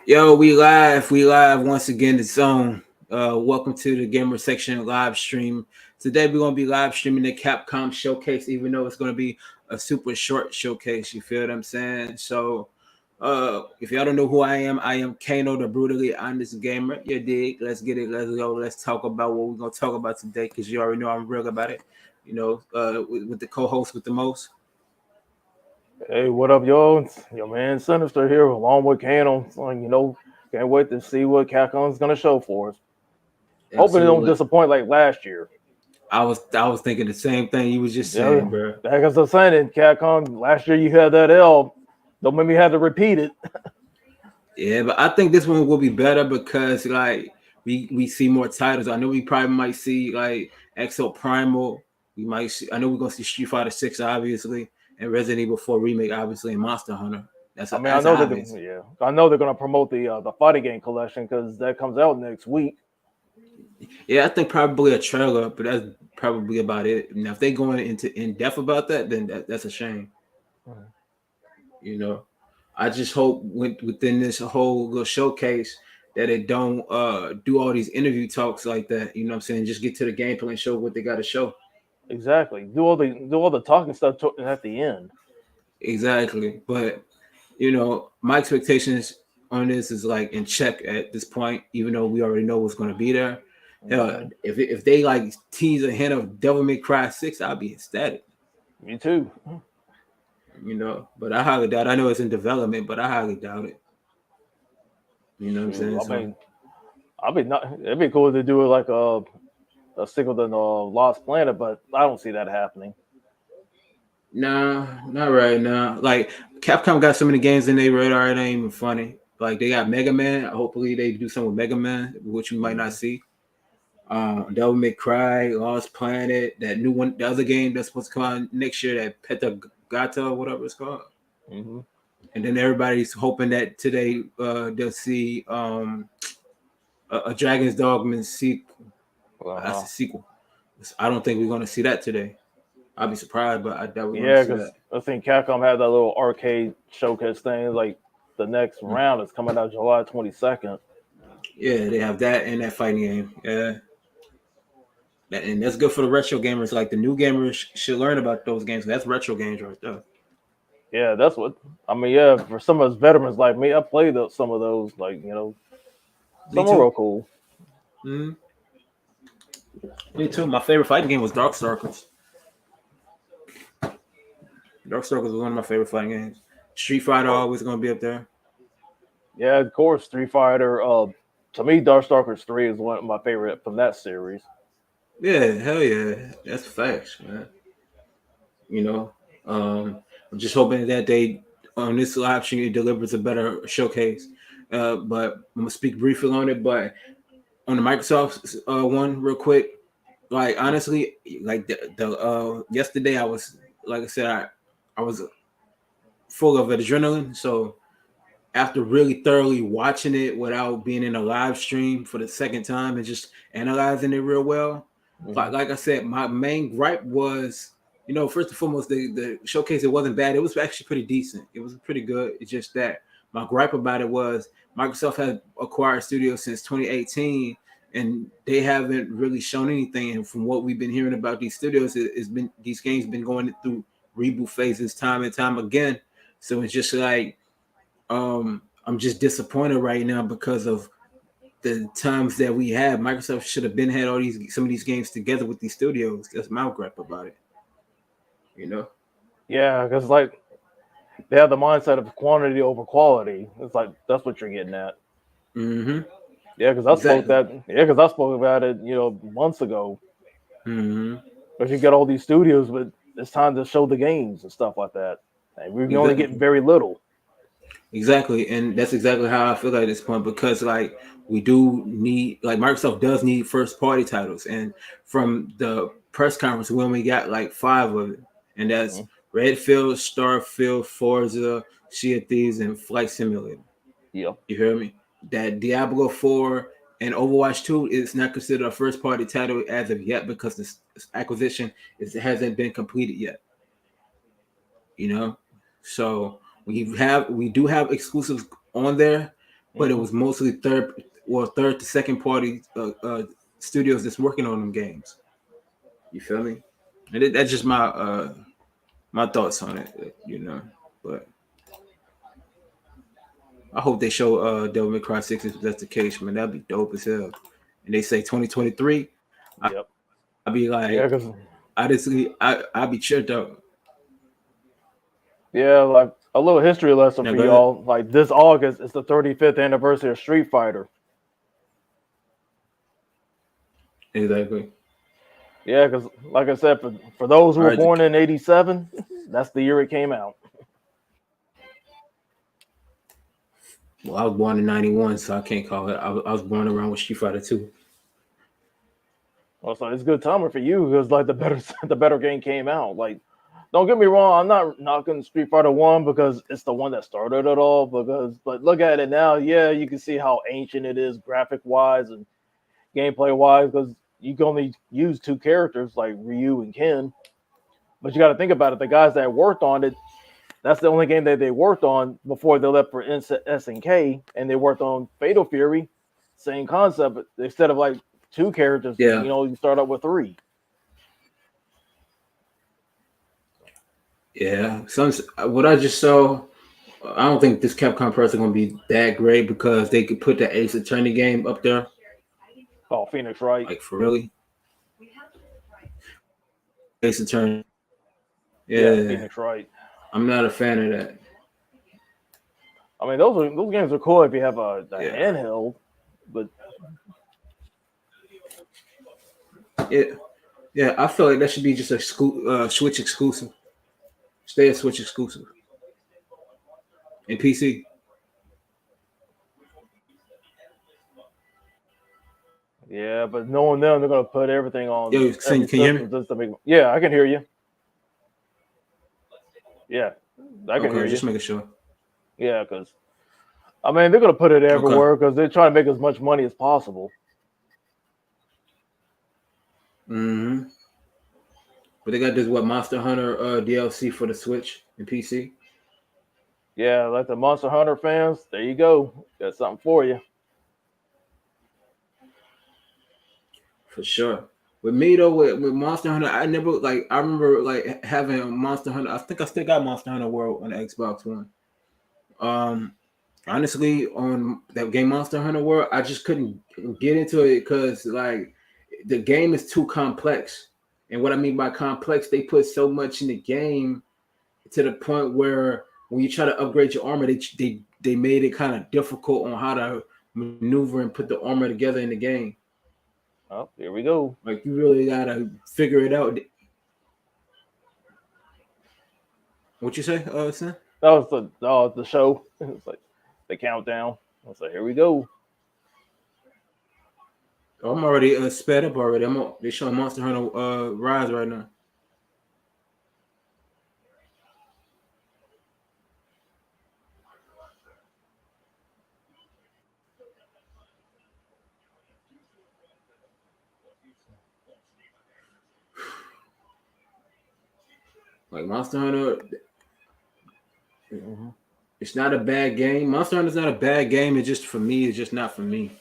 Yo, we live once again. The zone. Welcome to the gamer section live stream. Today we're gonna be live streaming the Capcom showcase, even though it's gonna be a super short showcase. You feel what I'm saying? So, if y'all don't know who I am KANO, the brutally honest gamer. You dig? Let's get it. Let's go. Let's talk about what we're gonna talk about today, because you already know I'm real about it. With the co-host with the most. Hey, what up, y'all? It's your man Sinister here, along with Kano. So, can't wait to see what Capcom's gonna show for us. Hoping it don't Absolutely. disappoint like last year. I was thinking the same thing you was just Yeah, saying, bro. like I was saying, in Capcom last year you had that L. Don't make me have to repeat it. Yeah, but I think this one will be better because we see more titles. I know we probably might see like XO Primal. We might see. I know we're gonna see Street Fighter 6 obviously, and Resident Evil 4 remake obviously, and Monster Hunter. That's I mean, that's obvious. I know they're gonna promote the fighting game collection because that comes out next week. Yeah, I think probably a trailer, but that's probably about it. Now, if they going into in depth about that, then that's a shame. Mhm. You know, I just hope within this whole little showcase that it don't do all these interview talks like that. You know what I'm saying? Just get to the gameplay and show what they got to show. Exactly. Do all the talking stuff at the end. Exactly. But my expectations on this is like in check at this point, even though we already know what's going to be there. Hell, Mhm. if they like tease a hint of Devil May Cry 6, I'll be ecstatic. Me too. But I highly doubt. I know it's in development, but I highly doubt it. You know what I'm Shoot, saying? I So mean, I'd be not. It'd be cool to do it like a sequel to Lost Planet, but I don't see that happening. nah, not right now. Like Capcom got so many games in their radar, it ain't even funny. Like they got Mega Man. Hopefully they do something with Mega Man, which we might not Mhm. see. Devil May Cry, Lost Planet, that new one, the other game that's supposed to come out next year, that Petagata, whatever it's called. Hmm. And then everybody's hoping that today they'll see a Dragon's Dogma sequel. That's Uh-huh. a sequel. I don't think we're gonna see that today. I'll be surprised, but I doubt we're gonna Yeah, see because that. I think Capcom had that little arcade showcase thing. Like the next Mm. round is coming out July 22nd. Yeah, they have that and that fighting game. Yeah, and that's good for the retro gamers. Like the new gamers should learn about those games. That's retro games right there. Yeah, that's what I mean. Yeah, for some of us veterans like me, I played some of those. Like Me some are too. real cool. Mm, me too. My favorite fighting game was Darkstalkers. Darkstalkers was one of my favorite fighting games. Street Fighter Oh, always gonna be up there. yeah, of course, Street Fighter. To me, Darkstalkers 3 is one of my favorite from that series. Yeah, hell yeah, that's facts, man. You know, um, I'm just hoping that they on this live stream it delivers a better showcase. But I'm gonna speak briefly on it. But on the Microsoft one, real quick, like honestly, like the yesterday I was like I said I was full of adrenaline. So after really thoroughly watching it without being in a live stream for the second time and just analyzing it real well, Hmm. like I said, my main gripe was, first and foremost, the showcase, it wasn't bad. It was actually pretty decent. It was pretty good. It's just that my gripe about it was Microsoft had acquired studios since 2018, and they haven't really shown anything. And from what we've been hearing about these studios, it's been these games been going through reboot phases time and time again. So it's just like I'm just disappointed right now because of the times that we have. Microsoft should have been had some of these games together with these studios. That's my gripe about it. You know. Yeah, because like they have the mindset of quantity over quality. It's like that's what you're getting at. Mm-hmm. Yeah, because I spoke Exactly. that. Yeah, because I spoke about it, months ago. Mm-hmm. Because you get all these studios, but it's time to show the games and stuff like that. And we're only getting Exactly. very little. Exactly. And that's exactly how I feel at this point because like we do need like Microsoft does need first party titles. And from the press conference we only got like five of it. And that's Mhm. Redfield, Starfield, Forza, Sea of Thieves, and Flight Simulator. Yep. You hear me? That Diablo 4 and Overwatch 2 is not considered a first party title as of yet because this acquisition hasn't been completed yet. You know, so we do have exclusives on there, but it Mm-hmm. was mostly third to second party studios that's working on them games. You feel me? And that's just my thoughts on it, you know. But I hope they show Devil May Cry 6 if that's the case, man. That'd be dope as hell. And they say 2023, Yep. I'd be Yeah, like, because I'd be tripped out. yeah, like a little history lesson Now for go ahead. y'all. Like this August is the 35th anniversary of Street Fighter. Exactly. Yeah, because like I said, for those who All were right. born in '87, that's the year it came out. Well, I was born in '91, so I can't call it. I was born around with Street Fighter 2. Also, it's good timing for you because like the better the better game came out. Like, don't get me wrong, I'm not knocking Street Fighter One because it's the one that started it all. But look at it now, yeah, you can see how ancient it is, graphic wise and gameplay wise, because you can only use two characters like Ryu and Ken. But you got to think about it, the guys that worked on it, that's the only game that they worked on before they left for SNK, and they worked on Fatal Fury. Same concept, but instead of like two characters, Yeah, you start out with three. yeah. Some what I just saw. I don't think this Capcom person gonna be that great because they could put the Ace Attorney game up there, Oh, Phoenix Wright. like for really Ace Attorney. Yeah, Yeah, Phoenix Wright. I'm not a fan of that. I mean, those games are cool if you have a Yeah, handheld, but yeah, yeah. I feel like that should be just a Switch exclusive. Stay a Switch exclusive in PC. yeah, but knowing them, they're gonna put everything on Yo, every can you hear me? system just to make. Yeah, I can hear you. Yeah, I can hear Okay, you. just making sure. Yeah, because I mean, they're gonna put it Okay. everywhere because they're trying to make as much money as possible. Mm-hmm. But they got this Monster Hunter DLC for the Switch and PC Yeah, like the Monster Hunter fans, there you go. Got something for you. for sure. With me though, with Monster Hunter, I never like. I remember like having Monster Hunter. I think I still got Monster Hunter World on the Xbox One. Um, honestly, on that game Monster Hunter World, I just couldn't get into it because like the game is too complex. And what I mean by complex, they put so much in the game to the point where when you try to upgrade your armor, they made it kind of difficult on how to maneuver and put the armor together in the game. Oh, here we go. Like you really gotta figure it out. What you say, son? The show. It's like the countdown. It's like here we go. Oh, I'm already sped up already. They showing Monster Hunter Rise right now. Like Monster Hunter, Hmm. it's not a bad game. Monster Hunter's not a bad game. It's just for me. It's just not for me.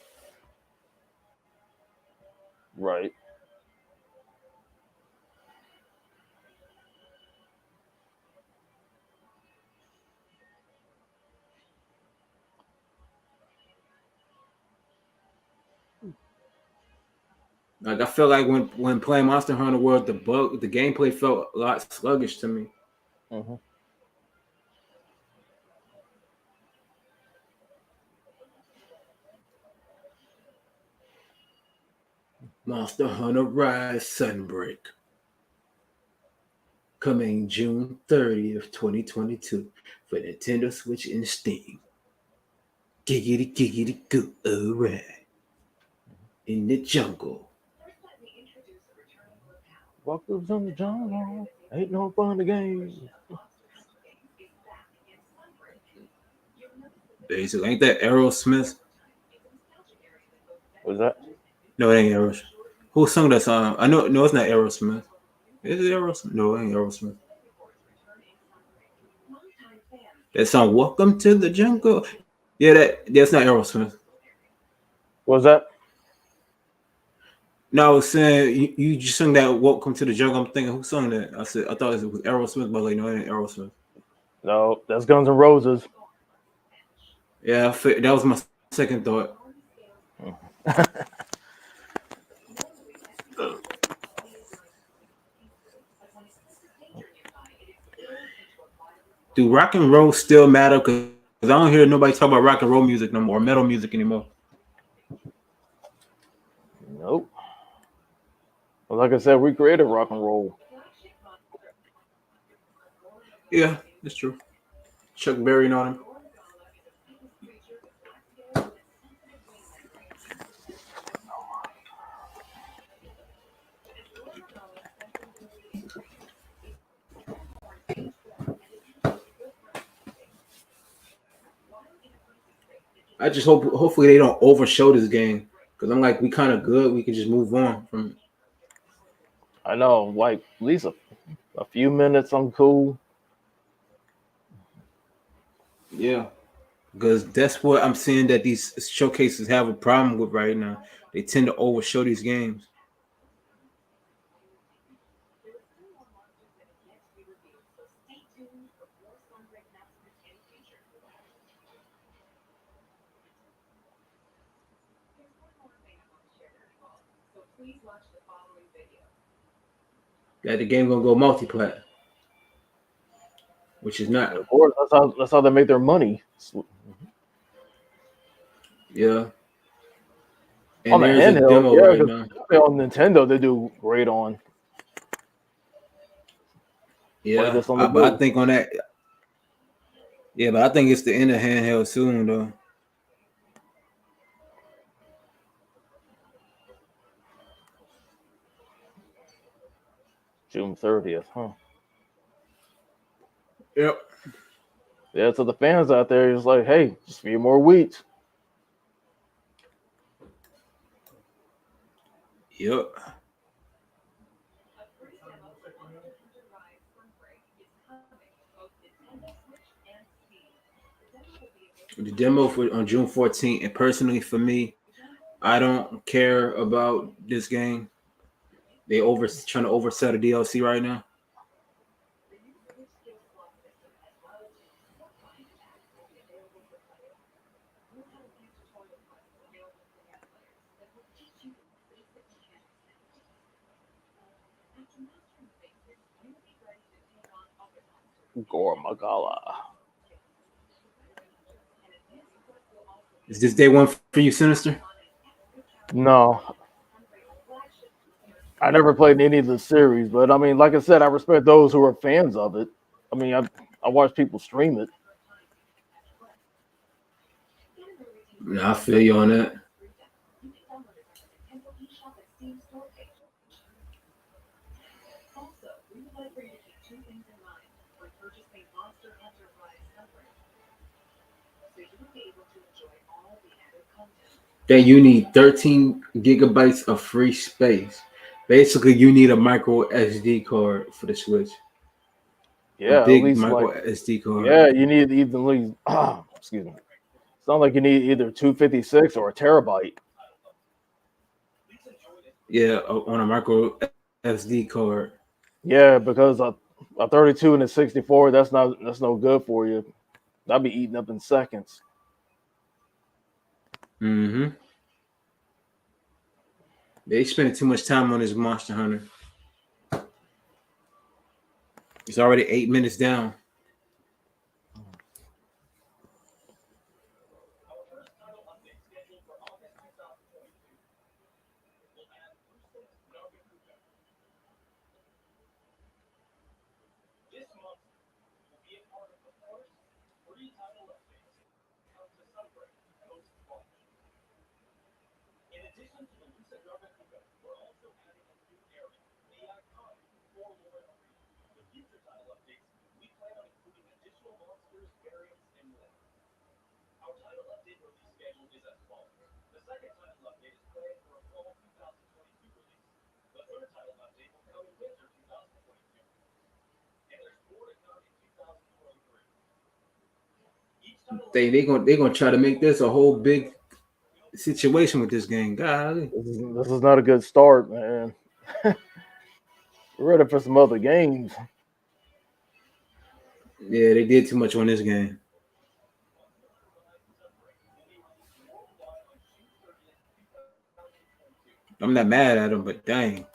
Right. Like I feel like when playing Monster Hunter World, the gameplay felt a lot sluggish to me. Hmm. Monster Hunter Rise Sunbreak coming June 30th, 2022 for Nintendo Switch and Steam. Giggity giggity goo, alright. In the jungle. Walkers on the jungle. Ain't no fun to game. Basically, ain't that Aerosmith? What's that? No, it ain't Aerosmith. Who sung that song? I know. No, it's not Aerosmith. Is it Aerosmith? No, it ain't Aerosmith. That song, "Welcome to the Jungle." Yeah, that's not Aerosmith. Was that? No, I was saying you just sung that "Welcome to the Jungle." I'm thinking, who sung that? I said I thought it was Aerosmith, but like no, it ain't Aerosmith. No, that's Guns N' Roses. Yeah, that was my second thought. Do rock and roll still matter? Because I don't hear nobody talk about rock and roll music no more, or metal music anymore. Nope. Well, like I said, we created rock and roll. Yeah, that's true. Chuck Berry and all them. I just hopefully they don't overshow this game because I'm like we kind of good. We can just move on from. I know, like at least a few minutes. I'm cool. Yeah, because that's what I'm seeing that these showcases have a problem with right now. They tend to overshow these games. That the game gonna go multiplat, which is not. Of course, that's how they make their money. Yeah, On and the there's a handheld, demo yeah, right because now. on Nintendo they do great on. Play Yeah, this on the but I go. think on that. Yeah, but I think it's the end of handheld soon though. June 30th, huh? Yep. Yeah, to the fans out there, it's like, hey, just a few more weeks. Yep. The demo for on June 14th, and personally for me, I don't care about this game. They over trying to oversell the DLC right now. Gore Magala. Is this day one for you, Sinister? No, I never played any of the series, but I mean, like I said, I respect those who are fans of it. I mean, I watch people stream it. Nah, I feel you on that. Then you need 13 gigabytes of free space. Basically, you need a micro SD card for the Switch. A Yeah, at big least micro like, SD card. yeah, you need even at least. Excuse me. Sounds like you need either 256 or a terabyte. Yeah, on a micro SD card. Yeah, because a 32 and a 64, that's no good for you. That'd be eaten up in seconds. Mm-hmm. They spending too much time on this Monster Hunter. It's already 8 minutes down. They gonna try to make this a whole big situation with this game. Golly. This is not a good start, man. We're ready for some other games. Yeah, they did too much on this game. I'm not mad at them, but dang.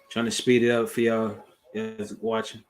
Trying to speed it up for y'all guys watching.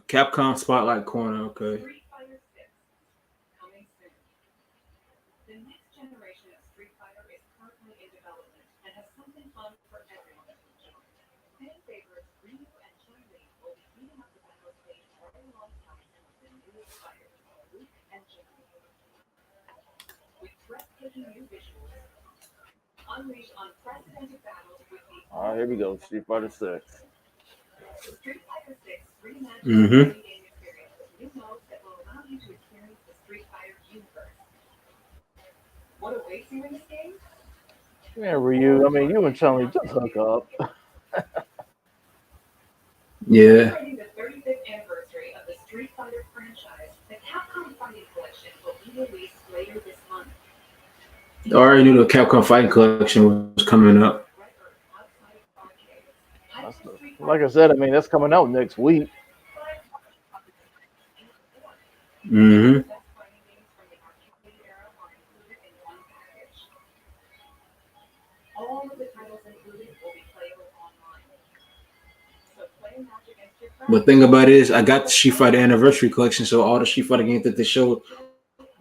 Capcom Spotlight Corner. Okay. All right, here we go. Street Fighter 6. Mm-hmm. Yeah, Ryu. I mean, you and Chun-Li just hook up. Yeah. I already knew the Capcom Fighting Collection was coming up. Like I said, I mean, that's coming out next week. Mm-hmm. But thing about it is, I got the Street Fighter Anniversary Collection, so all the Street Fighter games that they showed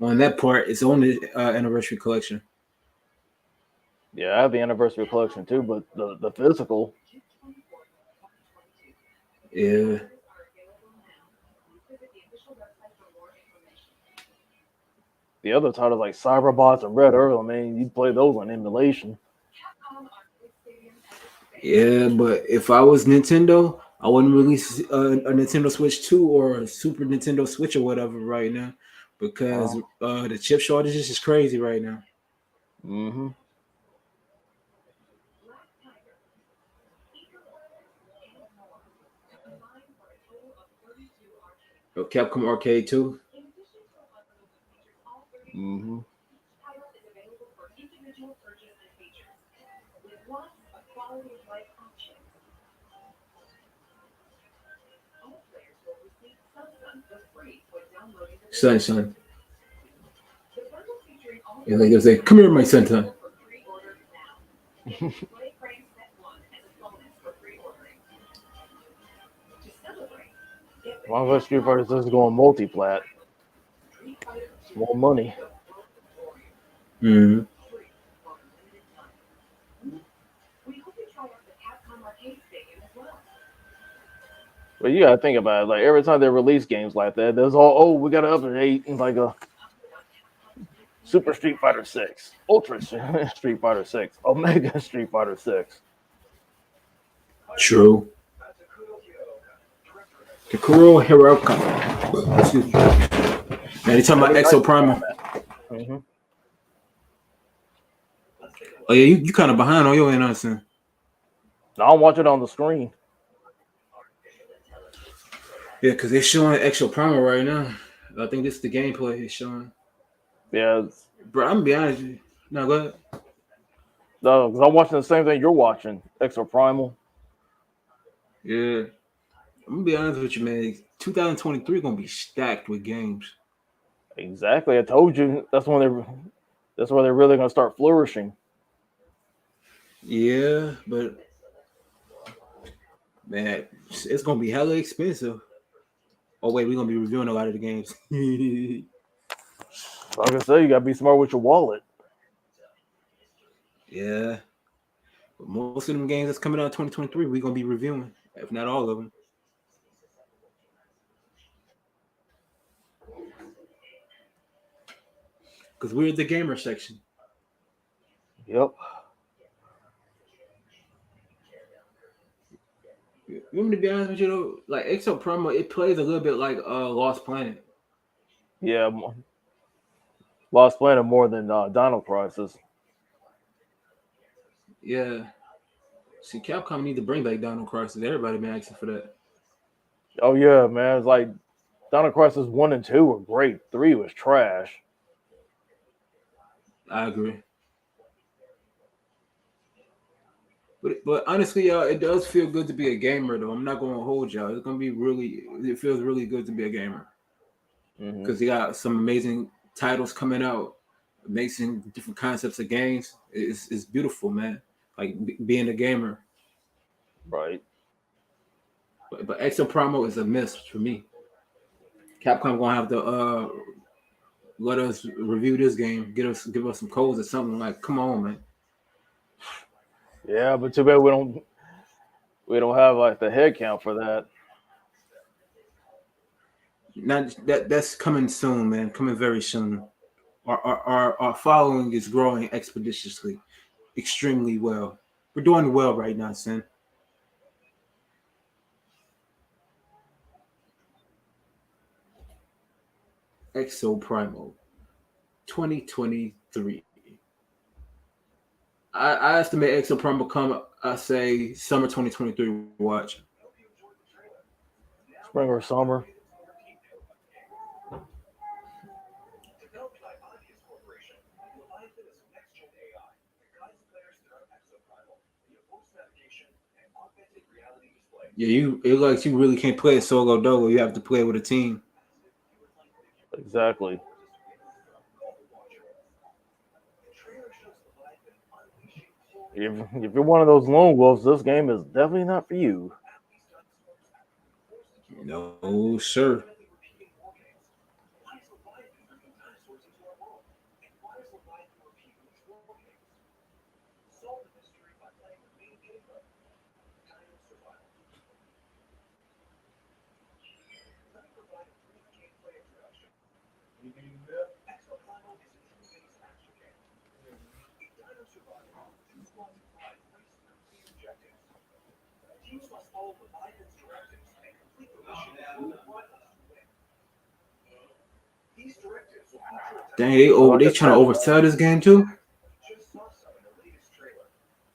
on that part is on the Anniversary Collection. Yeah, I have the anniversary collection too, but the physical. Yeah. The other titles like Cyberbots and Red Earth, I mean, you play those on emulation. Yeah, but if I was Nintendo, I wouldn't release a Nintendo Switch 2 or a Super Nintendo Switch or whatever right now because Wow. the chip shortages is crazy right now. Mm-hmm. Capcom Arcade 2. Mm-hmm. Son. Yeah, like they say, come here, my son. Long as Street Fighter 6 is going multi-plat, it's more money. Mm-hmm. But you gotta think about it. Like every time they release games like that, there's all we gotta update like a Super Street Fighter 6, Ultra Street Fighter 6, Omega Street Fighter 6. True. The Kuro Hiroka. Excuse me. Now they talking about Heavy Exo Knight Primal. Combat. Mm-hmm. Oh yeah, you kind of behind on your end, honestly. Now I'm watching it on the screen. Yeah, because they're showing Exo Primal right now. I think this is the gameplay he's showing. Yeah, Bro, I'm gonna be honest with you. No, go ahead. no, because I'm watching the same thing you're watching, Exo Primal. Yeah. I'm gonna be honest with you, man. 2023 gonna be stacked with games. Exactly. I told you that's where they're really gonna start flourishing. Yeah, but man, it's gonna be hella expensive. Oh wait, we're gonna be reviewing a lot of the games. Like I say, you gotta be smart with your wallet. Yeah, but most of them games that's coming out in 2023, we're gonna be reviewing, if not all of them. Because we're the gamer section. Yep. You want me to be honest with you though? Like Exo Promo, it plays a little bit like Lost Planet. Yeah. Lost Planet more than Dino Crisis. Yeah. See, Capcom need to bring back Dino Crisis. Everybody been asking for that. Oh yeah, man. It's like Dino Crisis 1 and 2 were great. 3 was trash. I agree. But honestly, y'all, it does feel good to be a gamer though. I'm not gonna hold y'all. It's gonna be really. It feels really good to be a gamer because you got some amazing titles coming out, amazing different concepts of games. It's beautiful, man. Like being a gamer. Right. But Exo Promo is a miss for me. Capcom gonna have to let us review this game, give us some codes or something. Like, come on, man. Yeah, but too bad we don't have like the head count for that. Not that's coming soon, man. Coming very soon. Our following is growing expeditiously, extremely well. We're doing well right now, son. Exo Primo 2023. I estimate Exo Primo come, I say, summer 2023 watch. Spring or summer. Yeah, it like you really can't play a solo dolo. You have to play with a team. Exactly. If you're one of those lone wolves, this game is definitely not for you. No, sir. Dang, But they trying to oversell this game too.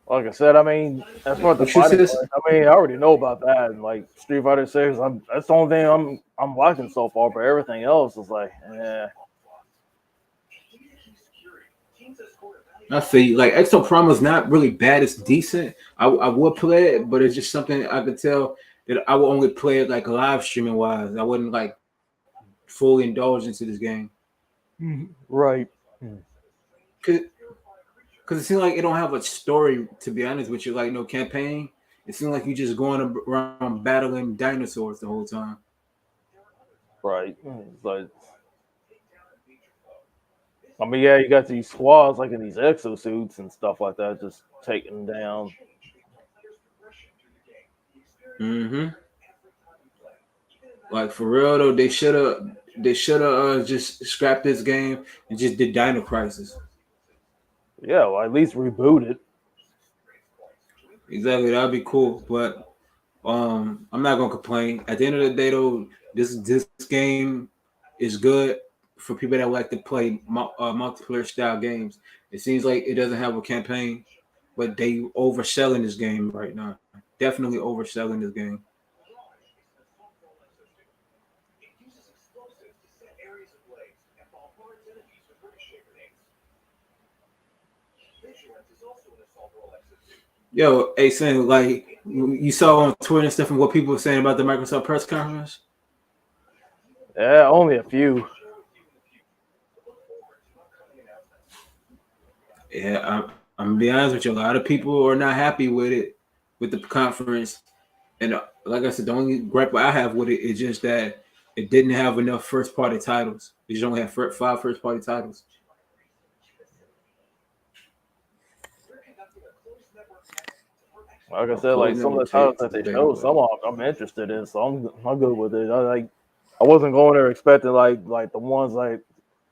like I said, I mean, as far as the What you fighting says? goes, I mean, I already know about that. And like Street Fighter 6, that's the only thing I'm liking so far. But everything else is like, I feel you. Like Exo Prime is not really bad. It's decent. I would play it, but it's just something I could tell that I would only play it like live streaming wise. I wouldn't like fully indulge into this game. right. Cause it seems like it don't have a story. To be honest with you, like no campaign. It seems like you just going around battling dinosaurs the whole time. Right. It's like, I mean, yeah, you got these squads like in these exosuits and stuff like that, just taking down. Mm-hmm. Like for real though, they should have just scrapped this game and just did Dino Crisis. Yeah, well, at least reboot it. Exactly, that'd be cool. But I'm not gonna complain. At the end of the day, though, this game is good for people that like to play multiplayer style games. It seems like it doesn't have a campaign, but they overselling this game right now. Definitely overselling this game. Yo, hey, saying like you saw on Twitter and stuff, and what people were saying about the Microsoft press conference. Yeah, only a few. Yeah, I'm gonna be honest with you. A lot of people are not happy with it, with the conference. And like I said, the only gripe I have with it is just that it didn't have enough first party titles. You only have 5 first party titles. Like I said, like some of the titles that they showed, some of them I'm interested in, so I'm good with it. I wasn't going there expecting like the ones like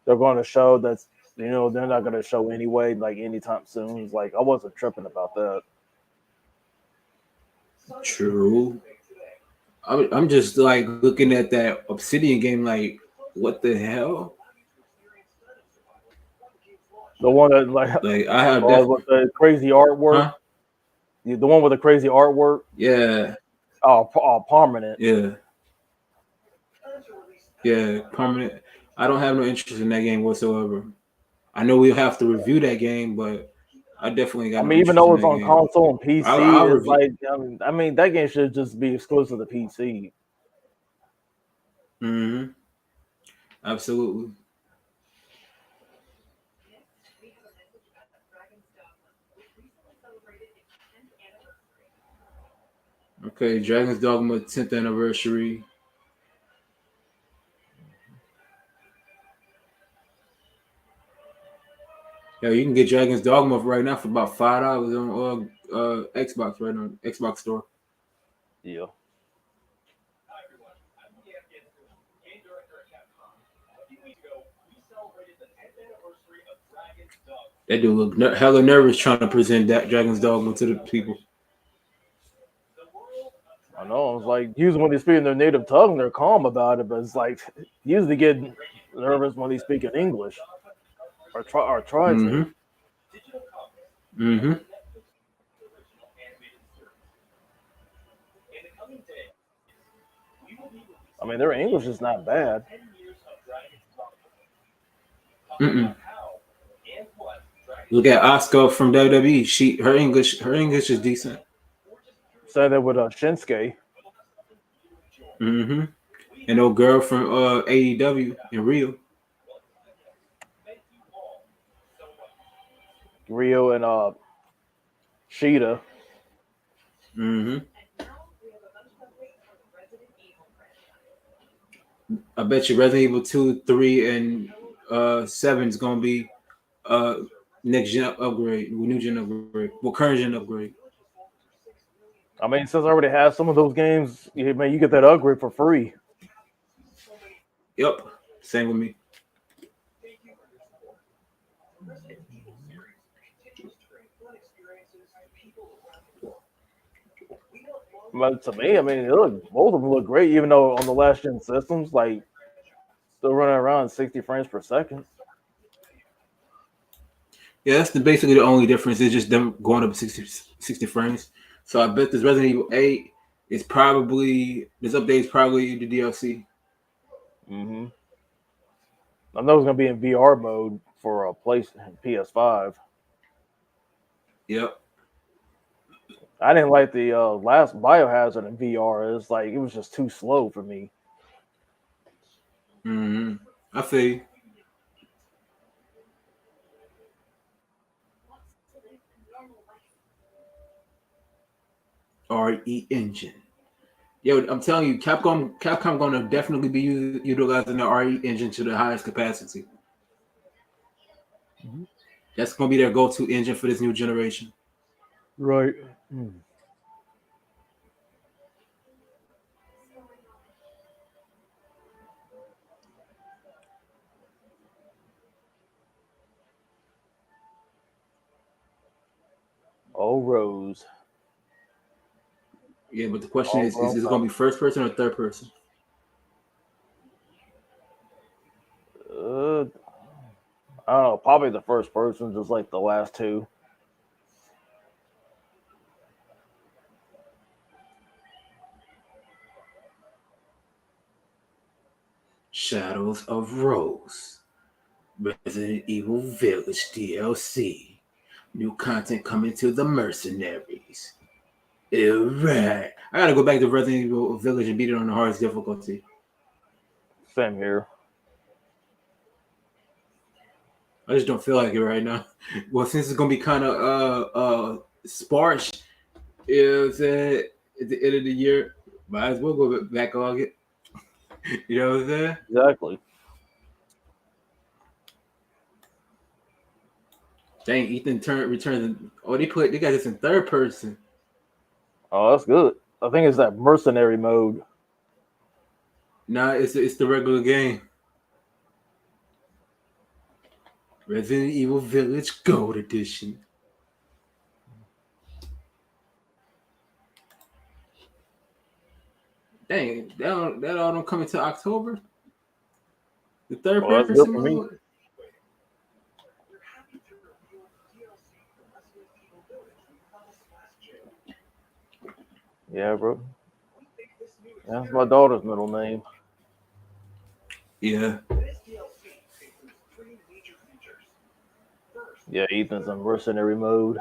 they're going to show that's they're not going to show anyway, like anytime soon. It's like I wasn't tripping about that. True. I'm just like looking at that Obsidian game, like what the hell? The one that like I have with the crazy artwork. Huh? The one with the crazy artwork. Yeah. Permanent. Yeah. Yeah, permanent. I don't have no interest in that game whatsoever. I know we'll have to review that game, but I definitely got. I mean, even though it's on console and PC, I'll it's like I mean that game should just be exclusive to PC. Mm-hmm. Absolutely. Okay, Dragon's Dogma 10th anniversary. Yeah, you can get Dragon's Dogma right now for about $5 on Xbox right now, Xbox Store. Yeah. That dude look hella nervous trying to present that Dragon's Dogma to the people. I know. It's like usually when they speak in their native tongue, they're calm about it, but it's like usually get nervous when they speak in English or try to. Mm-hmm. I mean, their English is not bad. Mm-mm. Look at Asuka from WWE. Her English is decent. Say that with Shinsuke. Mm-hmm. And old girl from AEW in Rio. Rio and Sheeta. Mm-hmm. I bet you Resident Evil 2, 3, and 7 is gonna be next gen upgrade, new gen upgrade, well current gen upgrade. I mean, since I already have some of those games, man, you get that upgrade for free. Yep, same with me. But to me, I mean, both of them look great, even though on the last gen systems, like still running around 60 frames per second. Yeah, that's basically the only difference. Is just them going up 60 frames. So I bet this Resident Evil 8 is probably this update is probably the DLC. Mm-hmm. I know it's gonna be in VR mode for a PS5. Yep. I didn't like the last Biohazard in VR. It's like it was just too slow for me. Mm-hmm. I feel you. RE engine. Yo, I'm telling you, Capcom gonna definitely be utilizing the RE engine to the highest capacity. Mm-hmm. That's gonna be their go-to engine for this new generation. Right. Oh, Rose. Yeah, but the question is it gonna be first person or third person? I don't know, probably the first person, just like the last two. Shadows of Rose, Resident Evil Village DLC, new content coming to the Mercenaries. Alright, I gotta go back to Resident Evil Village and beat it on the hardest difficulty. Same here. I just don't feel like it right now. Well, since it's gonna be kind of sparse, is at the end of the year, might as well go backlog it. You know what I'm saying? Exactly. Dang, Ethan returns. Oh, they got this in third person. Oh, that's good. I think it's that mercenary mode. Nah, it's the regular game. Resident Evil Village Gold Edition. Dang, that all don't come until October. The third Well, that's good person for me. mode. Yeah, bro. That's my daughter's middle name. Yeah. Yeah, Ethan's in mercenary mode.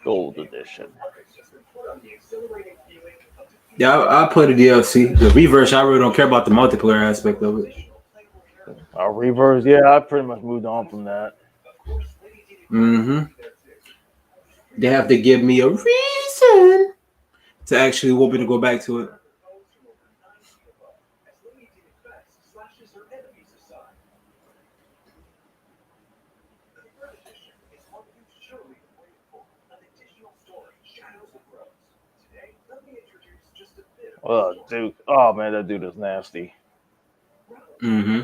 Gold edition. Yeah, I play the DLC. The reverse, I really don't care about the multiplayer aspect of it. Reverse. Yeah, I pretty much moved on from that. Mm-hmm. They have to give me a reason to actually want me to go back to it. Dude. Oh man, that dude is nasty. Mm-hmm.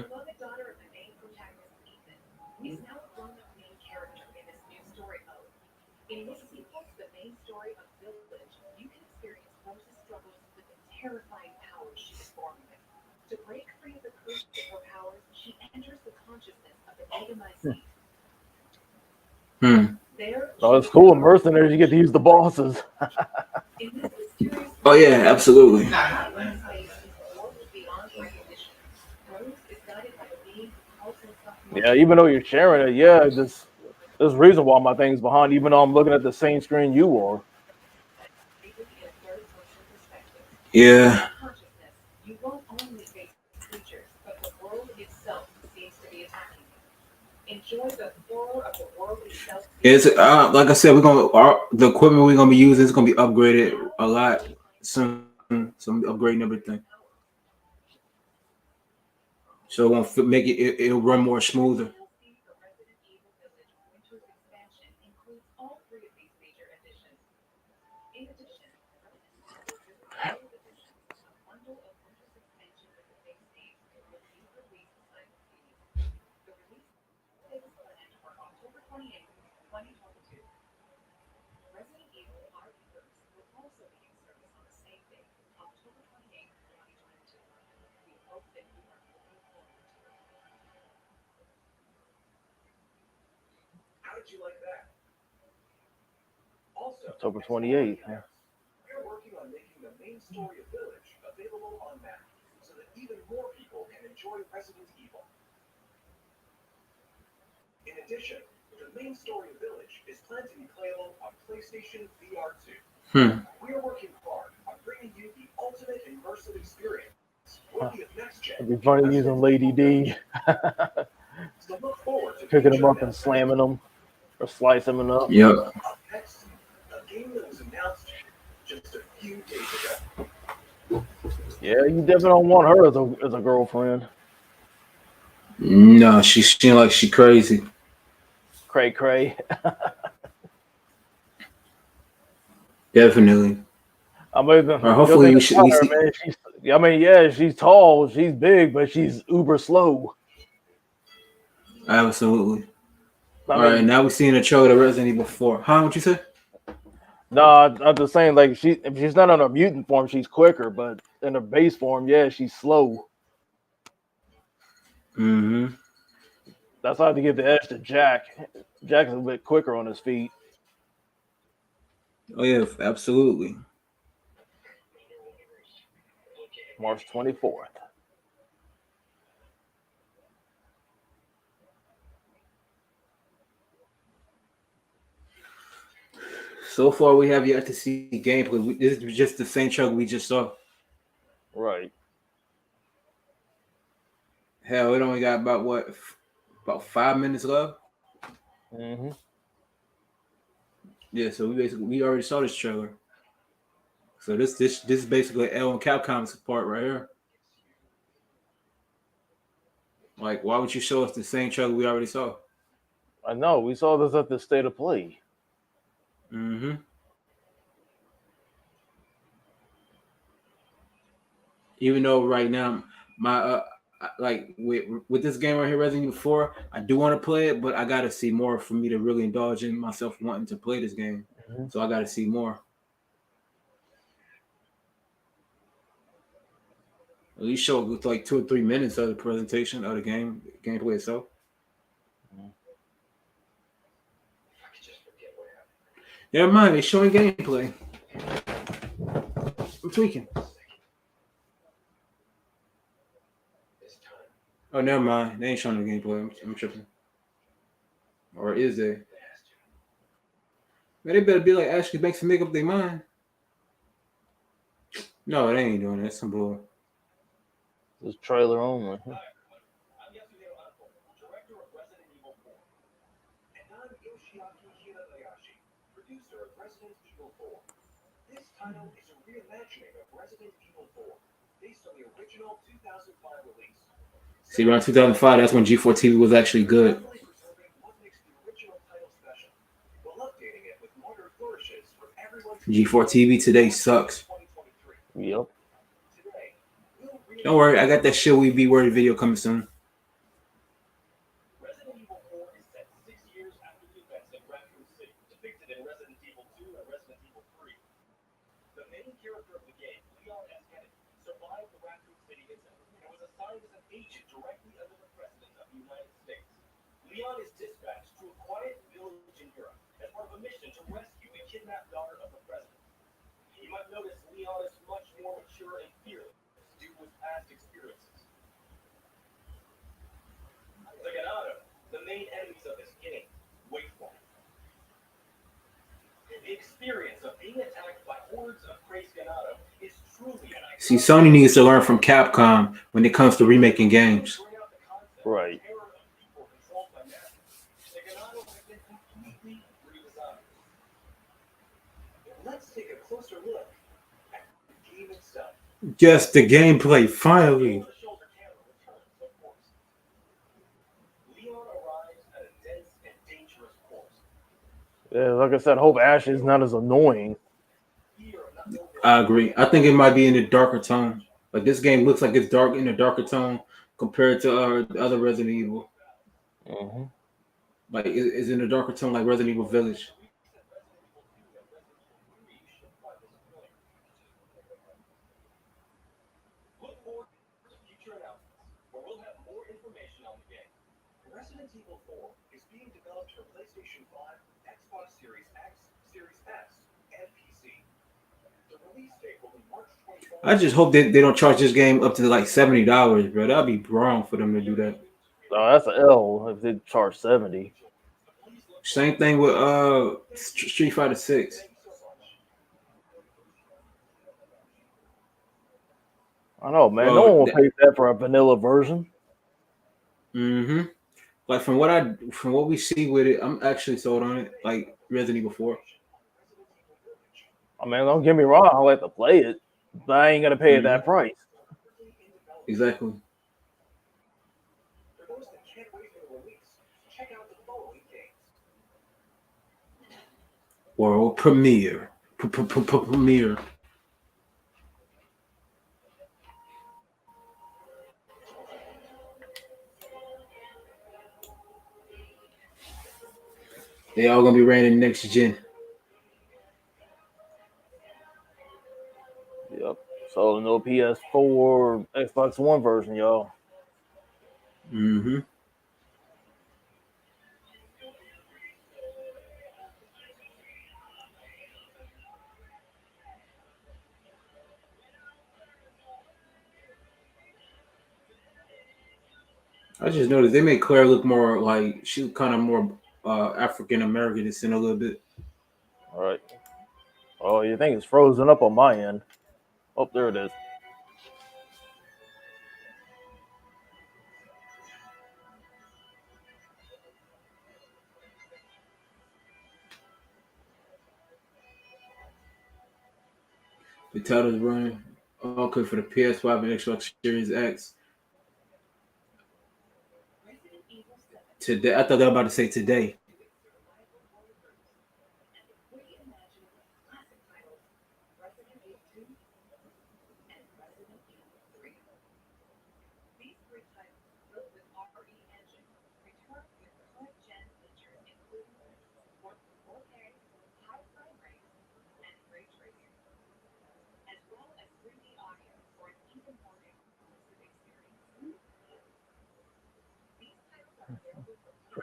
Hmm. Oh, it's cool. In mercenaries, you get to use the bosses. Oh yeah, absolutely. Yeah, even though you're sharing it, yeah, there's a reason why my thing's behind, even though I'm looking at the same screen you are. Yeah. It's like I said, the equipment we're gonna be using is gonna be upgraded a lot soon. So I'm upgrading everything, so it won't make it'll run more smoother. October 28th. Huh? Hmm. Huh. It'd be funny using Lady D, picking them up and slamming them or slicing them up. Yep. Yeah, you definitely don't want her as a girlfriend. No, she seemed like she crazy. Cray cray. Definitely. I mean, Or the good hopefully thing we about her, see. man, I mean, yeah, she's tall, she's big, but she's uber slow. Absolutely. I All right, mean, now we're seeing a trailer of Resident Evil 4. Huh? What you say? no, I'm just saying, like, if she's not on her mutant form, she's quicker, but in her base form, yeah, she's slow. Mm-hmm. That's how I have to give the edge to Jack. Jack's a bit quicker on his feet. Oh yeah, absolutely. March 24th. So far, we have yet to see gameplay. This is just the same trailer we just saw. Right. Hell, it only got about 5 minutes left. Mm-hmm. Yeah, so we already saw this trailer. So this is basically L and Capcom's part right here. Like, why would you show us the same trailer we already saw? I know. We saw this at the State of Play. Mm-hmm. Even though right now my like with this game right here, Resident Evil 4, I do want to play it, but I gotta see more for me to really indulge in myself wanting to play this game. Mm-hmm. So I gotta see more. At least show with like 2 or 3 minutes of the presentation of the gameplay itself. Never mind, they're showing gameplay. I'm tweaking. Oh, never mind. They ain't showing the gameplay. I'm tripping. Or is they? Man, they better be like Ashley Banks and make up their mind. No, they ain't doing that. Some bull. This trailer only. See, around 2005, that's when G4 TV was actually good. G4 TV today sucks. Yep. Don't worry, I got that shit we be worried video coming soon. See, Sony needs to learn from Capcom when it comes to remaking games. Right. Just the gameplay, finally. Yeah, like I said, I hope Ash is not as annoying. I agree. I think it might be in a darker tone. Like this game looks like it's dark in a darker tone compared to the other Resident Evil. Mm-hmm. Like it's in a darker tone, like Resident Evil Village. I just hope that they don't charge this game up to like $70, bro. That'd be wrong for them to do that. Oh, that's an L if they charge 70. Same thing with Street Fighter 6. I know, man. Well, no one will pay that for a vanilla version. Mm-hmm. Like from what we see with it, I'm actually sold on it. Like Resident Evil 4. I mean, don't get me wrong. I like to play it, but I ain't gonna pay that price. Exactly. World premiere. Premiere. They all gonna be ran in next gen. Yep. So no PS4, Xbox One version, y'all. Mm-hmm. I just noticed they made Claire look more like she's kind of more African American descent a little bit. All right. Oh, you think it's frozen up on my end? Oh, there it is. The titles running. Okay, for the PS5 and Xbox Series X. Today, I thought they were about to say today.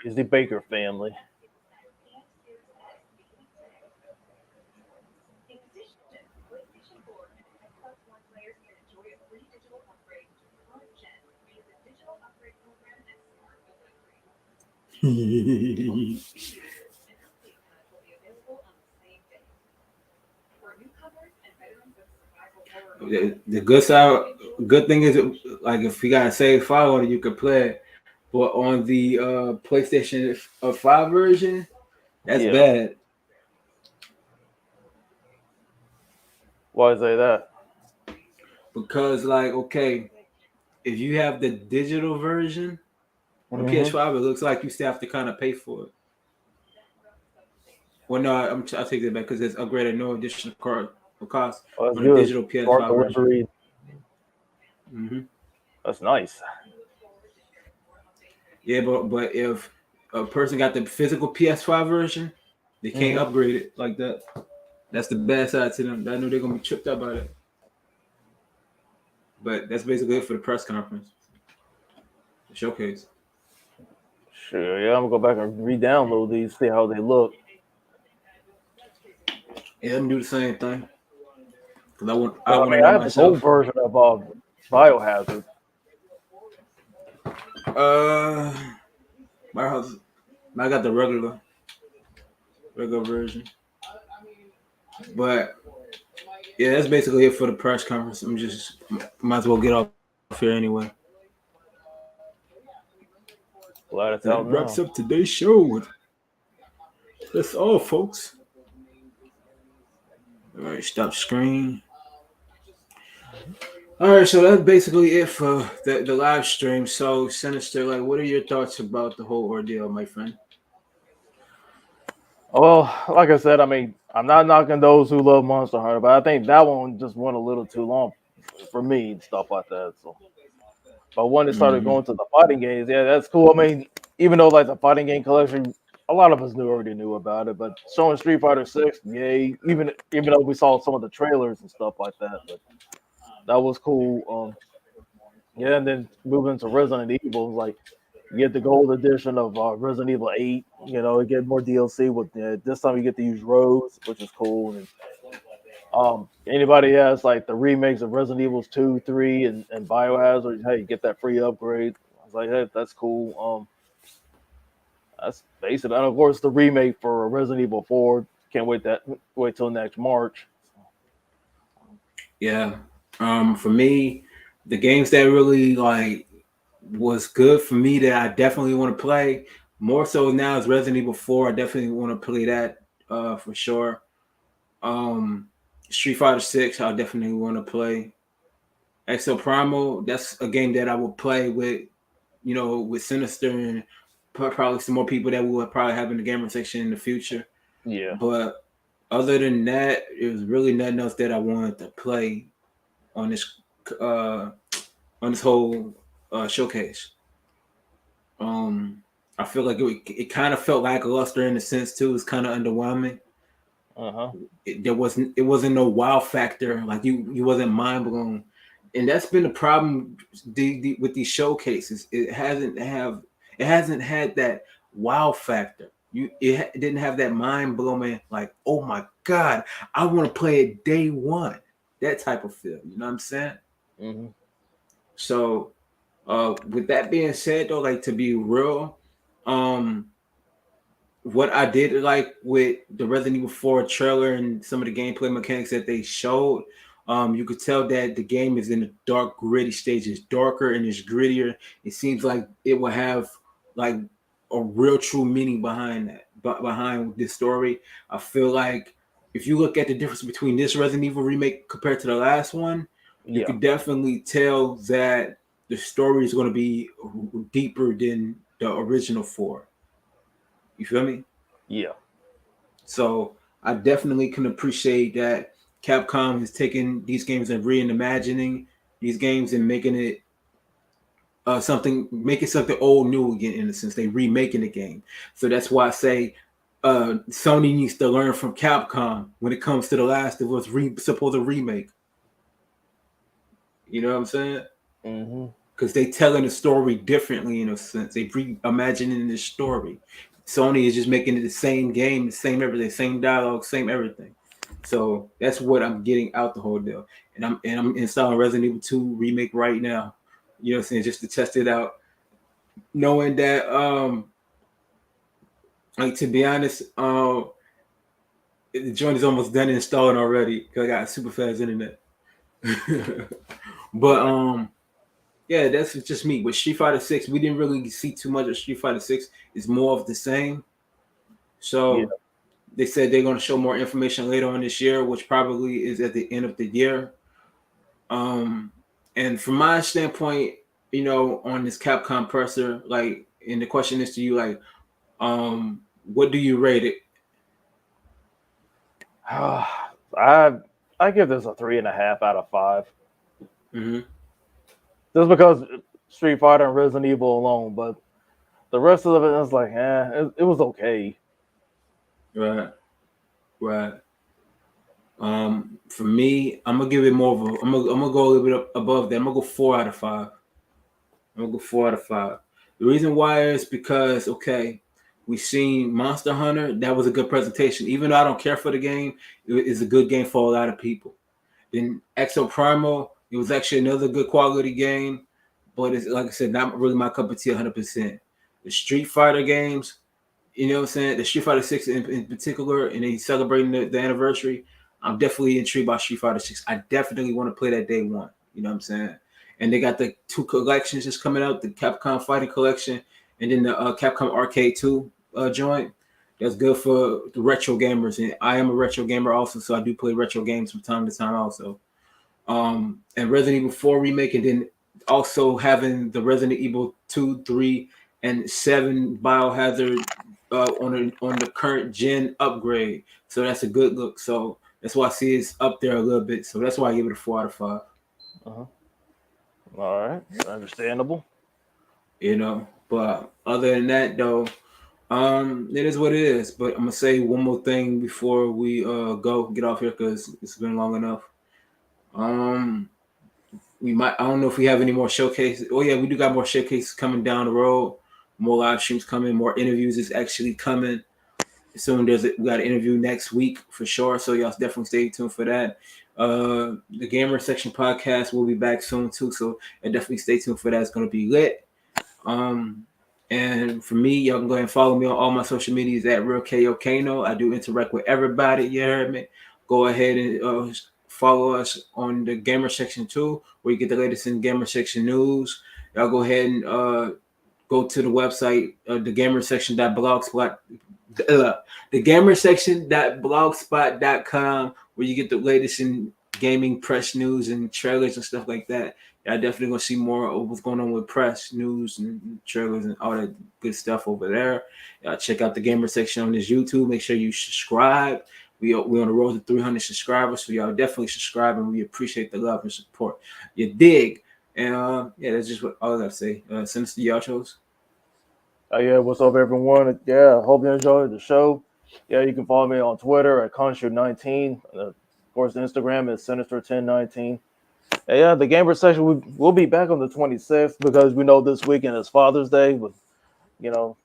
Crazy Baker family. The good thing is, like if you got a save file on it, you can play it. But on the PlayStation 5 version, that's Yeah. bad Why say that? because, like, okay, if you have the digital version on Hmm. PS5, it looks like you still have to kind of pay for it. Well, no, I'll take that back because it's upgraded, no additional cost Oh, that's on the good. digital Smart PS5 version. delivery. Hmm. That's nice. Yeah, but if a person got the physical PS5 version, they can't Hmm. upgrade it like that. That's the bad side to them. I know they're gonna be tripped up by it. But that's basically it for the press conference, the showcase. Sure. Yeah, I'm gonna go back and re-download these, see how they look. Yeah, I'm do the same thing because I But I want to mean, know I have the gold myself. version of Biohazard. Uh, my house, I got the regular version. But yeah, that's basically it for the press conference. I'm just might as well get off here anyway. Glad That it's out wraps up now. today's show. That's all, folks. All right, stop screen. All right, so that's basically it for the live stream. So, Sinister, like, what are your thoughts about the whole ordeal, my friend? Well, like I said, I mean, I'm not knocking those who love Monster Hunter, but I think that one just went a little too long for me and stuff like that. So, but when it started Hmm. going to the fighting games, yeah, that's cool. I mean, even though like the fighting game collection, a lot of us already knew about it, but showing Street Fighter 6, yay! Even though we saw some of the trailers and stuff like that, but that was cool. Yeah, and then moving to Resident Evil, like you get the gold edition of Resident Evil 8. You know, you get more DLC with this time you get to use Rose, which is cool. And anybody has like the remakes of Resident Evils 2, 3, and Biohazard, hey, you get that free upgrade. I was like, hey, that's cool. That's basic. And of course, the remake for Resident Evil 4. Can't wait till next March. Yeah. For me, the games that really like was good for me that I definitely want to play more so now is Resident Evil 4. I definitely want to play that for sure. Um, Street Fighter 6, I definitely want to play. Exo Primal, that's a game that I will play with, with Sinister and probably some more people that we will probably have in the gamer section in the future. Yeah. But other than that, it was really nothing else that I wanted to play on this uh on this whole showcase. Um, I feel like it kind of felt lackluster in a sense too. It's kind of underwhelming. Uh huh. It wasn't no wow factor. Like you wasn't mind blown, and that's been the problem with these showcases. It hasn't had that wow factor. It didn't have that mind blowing like, oh my god, I want to play it day one. That type of feel. You know what I'm saying? Hmm. So, with that being said, though, like to be real, um, what I did like with the Resident Evil 4 trailer and some of the gameplay mechanics that they showed, you could tell that the game is in the dark, gritty stage. It's darker and it's grittier. It seems like it will have like a real true meaning behind that, but behind this story. I feel like if you look at the difference between this Resident Evil remake compared to the last one, you Yeah, could definitely tell that the story is going to be deeper than the original four. You feel me? yeah. So I definitely can appreciate that Capcom has taken these games and reimagining these games and making it making something old new again. In a sense, they remaking the game. So that's why I say Sony needs to learn from Capcom when it comes to the Last of Us supposed remake. You know what I'm saying? Hmm. Because they telling the story differently in a sense. They reimagining the story. Sony is just making it the same game, the same everything, same dialogue, same everything. So that's what I'm getting out the whole deal. And I'm installing Resident Evil 2 remake right now. You know what I'm saying? Just to test it out. Knowing that like to be honest, the joint is almost done installing already because I got super fast internet. But Right. yeah, that's just me. With Street Fighter Six, we didn't really see too much of Street Fighter Six. It's more of the same. Yeah. So they said they're going to show more information later on this year, which probably is at the end of the year. Um, and from my standpoint, on this Capcom presser, like, and the question is to you, like, what do you rate it? I I give this a 3.5 out of 5, Mm-hmm. just because Street Fighter and Resident Evil alone. But the rest of it is like, it was okay. Right, right. For me, I'm gonna give it more of a. I'm gonna go a little bit above that. I'm gonna go 4 out of 5. I'm gonna go 4 out of 5. The reason why is because okay, we seen Monster Hunter. That was a good presentation. Even though I don't care for the game, it is a good game for a lot of people. Then Exo Primal, it was actually another good quality game, but it's like I said, not really my cup of tea 100%. The Street Fighter games, you know what I'm saying? The Street Fighter 6 in particular, and they celebrating the anniversary. I'm definitely intrigued by Street Fighter 6. I definitely want to play that day one. You know what I'm saying? And they got the two collections just coming out, the Capcom Fighting Collection and then the Capcom Arcade 2 joint. That's good for the retro gamers. And I am a retro gamer also, so I do play retro games from time to time also. And Resident Evil 4 remake, and then also having the Resident Evil 2, 3, and 7 Biohazard on the current gen upgrade. So that's a good look. So that's why I see it's up there a little bit. So that's why I give it a 4 out of 5. Uh-huh. All right, understandable. But other than that though, it is what it is. But I'm gonna say one more thing before we go get off here because it's been long enough. Um, we might. I don't know if we have any more showcases. Oh yeah, we do got more showcases coming down the road. More live streams coming. More interviews is actually coming. Soon we got an interview next week for sure. So y'all definitely stay tuned for that. The Gamer Section podcast will be back soon too. So definitely stay tuned for that. It's gonna be lit. Um, and for me, y'all can go ahead and follow me on all my social medias at Real KAYOKANO. I do interact with everybody. You heard me. Go ahead and follow us on the Gamer Section too, where you get the latest in Gamer Section news. Y'all go ahead and go to the website, thegamersection.blogspot, thegamersection.blogspot.com, where you get the latest in gaming press news and trailers and stuff like that. Y'all definitely gonna see more of what's going on with press news and trailers and all that good stuff over there. Y'all check out the gamer section on this YouTube. Make sure you subscribe. We on the road to 300 subscribers, so y'all definitely subscribe, and we appreciate the love and support. You dig? And yeah, that's just what all I gotta say. Sinister, y'all chose. Yeah, what's up, everyone? Yeah, hope you enjoyed the show. Yeah, you can follow me on Twitter at Constru19. Of course, Instagram is Sinister1019. And yeah, the gamer section, we'll be back on the 26th because we know this weekend is Father's Day. With, you know,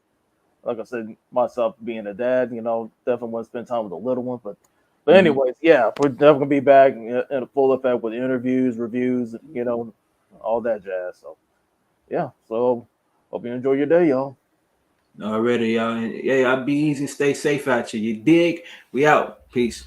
like I said, myself being a dad, definitely want to spend time with the little one. But Mm-hmm. anyways, yeah, we're definitely gonna be back in a full effect with interviews, reviews, all that jazz. So yeah, so hope you enjoy your day, y'all. Already, y'all. Yeah, y'all be easy. Stay safe out here. You dig? We out. Peace.